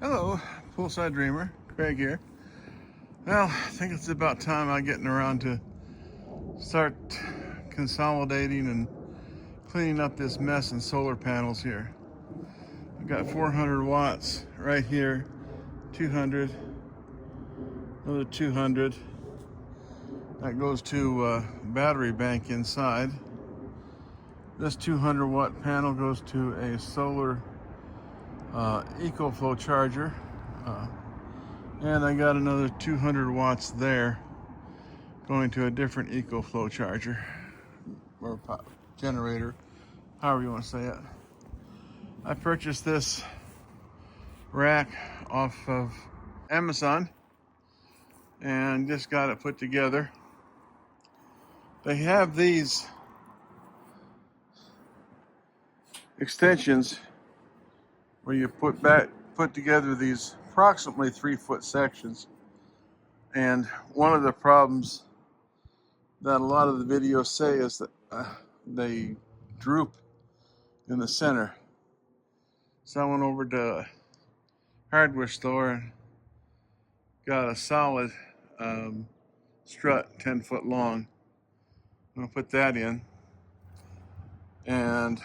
Hello, Poolside Dreamer, Craig here. Well, I think it's about time I'm getting around to start consolidating and cleaning up this mess in solar panels here. I've got 400 watts right here, 200, another 200. That goes to a battery bank inside. This 200 watt panel goes to a solar EcoFlow charger. And I got another 200 watts there going to a different EcoFlow charger or generator, however you want to say it. I purchased this rack off of Amazon and just got it put together. They have these extensions where you put together these approximately 3-foot sections, and one of the problems that a lot of the videos say is that they droop in the center. So I went over to a hardware store and got a solid strut 10 foot long. I'm gonna put that in, and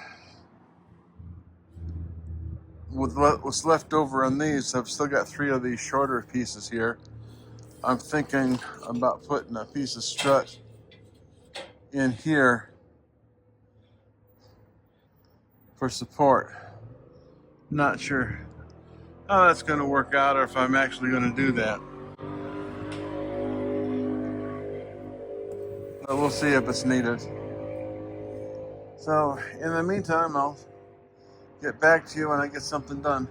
with what's left over on these, I've still got 3 of these shorter pieces here. I'm thinking about putting a piece of strut in here for support. Not sure how that's going to work out or if I'm actually going to do that. But we'll see if it's needed. So in the meantime, I'll get back to you when I get something done.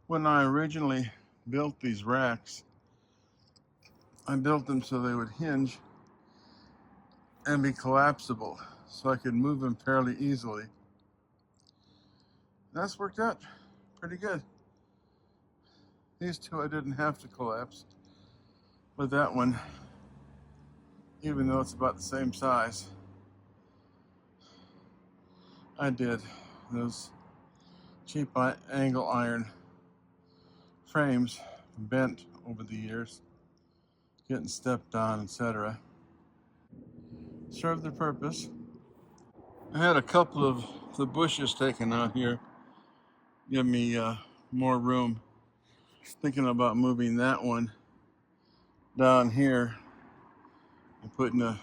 When I originally built these racks, I built them so they would hinge and be collapsible so I could move them fairly easily. That's worked out pretty good. These two I didn't have to collapse, but that one, even though it's about the same size, I did. Those cheap angle iron frames bent over the years, getting stepped on, etc. Served their purpose. I had a couple of the bushes taken out here, give me more room. Thinking about moving that one down here and putting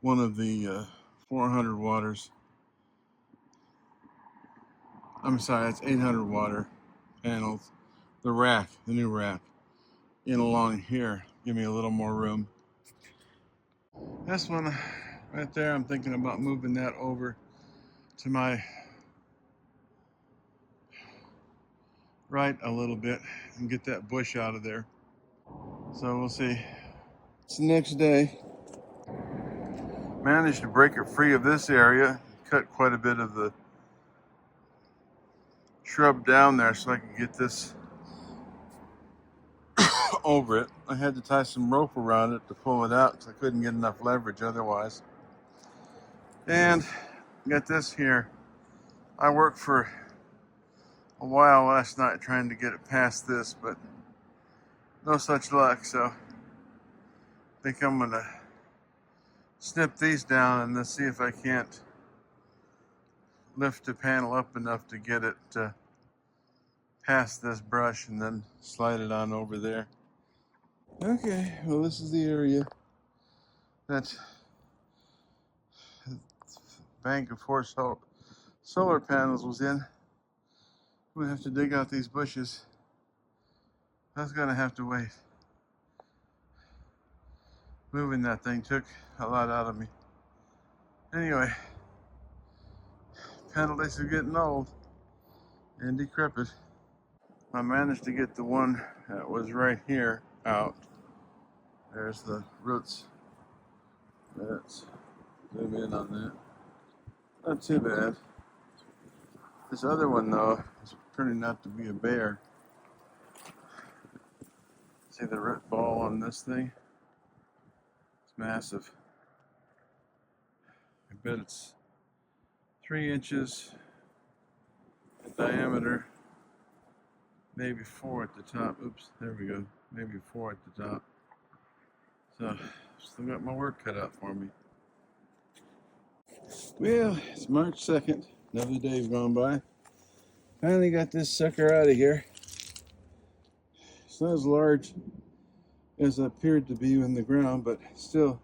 one of the 400 watters. I'm sorry, it's 800 water panels. The rack, the new rack, in along here. Give me a little more room. This one right there, I'm thinking about moving that over to my right a little bit and get that bush out of there. So we'll see. It's the next day. Managed to break it free of this area, cut quite a bit of the shrub down there so I could get this over it. I had to tie some rope around it to pull it out because I couldn't get enough leverage otherwise. And got this here. I worked for a while last night trying to get it past this, but no such luck, so I think I'm gonna snip these down and then see if I can't lift the panel up enough to get it past this brush and then slide it on over there. Okay, well, this is the area that bank of 4 solar panels was in. We have to dig out these bushes. That's gonna have to wait. Moving that thing took a lot out of me. Anyway, penalties are getting old and decrepit. I managed to get the one that was right here out. There's the roots. Let's zoom in on that. Not too bad. This other one, though, is turning out to be a bear. See the root ball on this thing? It's massive. I bet it's 3 inches diameter, maybe 4 at the top. Oops, there we go. Maybe 4 at the top. So, still got my work cut out for me. Well, it's March 2nd. Another day's gone by. Finally got this sucker out of here. It's not as large as it appeared to be in the ground, but still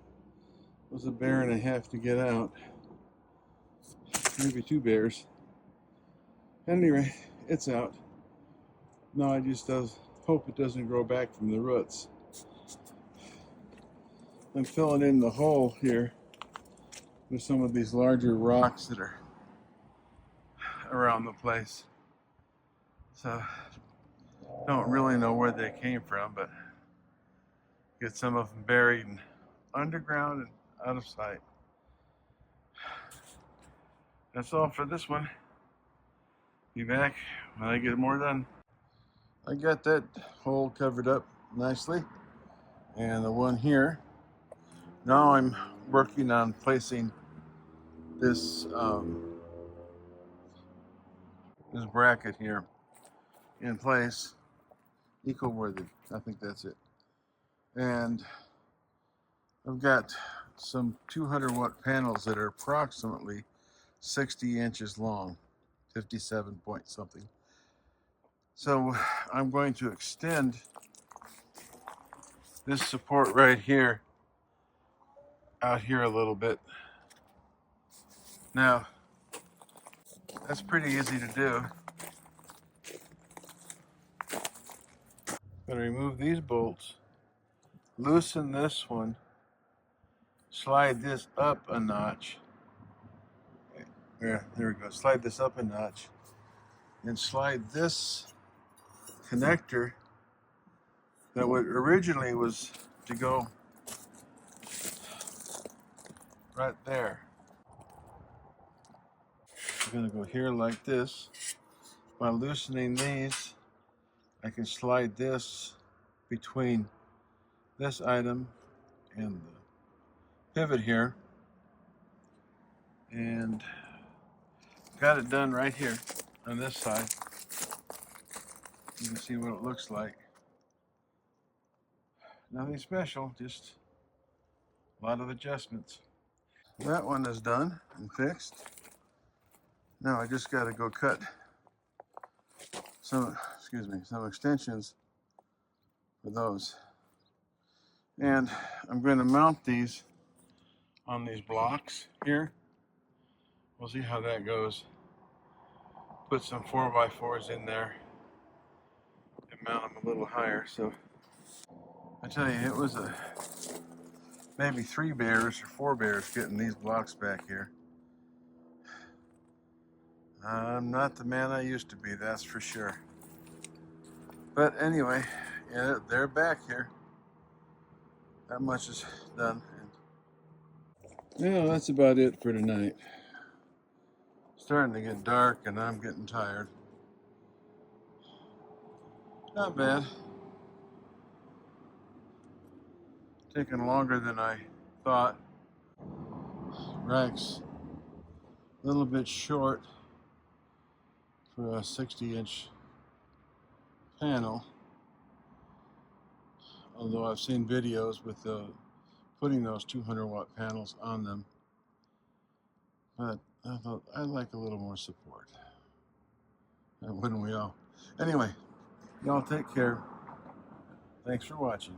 was a bear and a half to get out. Maybe 2 bears. Anyway, it's out. Now I just hope it doesn't grow back from the roots. I'm filling in the hole here with some of these larger rocks that are around the place. So, don't really know where they came from, but get some of them buried underground and out of sight. That's all for this one. Be back when I get more done. I got that hole covered up nicely, and the one here. Now I'm working on placing this this bracket here in place. EcoWorthy, I think that's it. And I've got some 200-watt panels that are approximately 60 inches long, 57 point something. So I'm going to extend this support right here out here a little bit. Now, that's pretty easy to do. I'm going to remove these bolts, loosen this one, slide this up a notch. There we go. Slide this up a notch, and slide this connector that what originally was to go right there. I'm going to go here like this. By loosening these, I can slide this between this item and the pivot here, and got it done right here on this side. You can see what it looks like. Nothing special, just a lot of adjustments. That one is done and fixed. Now I just got to go cut some extensions for those. And I'm going to mount these on these blocks here. We'll see how that goes. Put some 4x4s in there and mount them a little higher. So I tell you, it was maybe 3 bears or 4 bears getting these blocks back here. I'm not the man I used to be, that's for sure. But anyway, yeah, they're back here. That much is done. Yeah, that's about it for tonight. Starting to get dark and I'm getting tired. Not bad. Taking longer than I thought. Rack's a little bit short for a 60-inch panel. Although I've seen videos with putting those 200-watt panels on them. But I thought I'd like a little more support. Wouldn't we all? Anyway, y'all take care. Thanks for watching.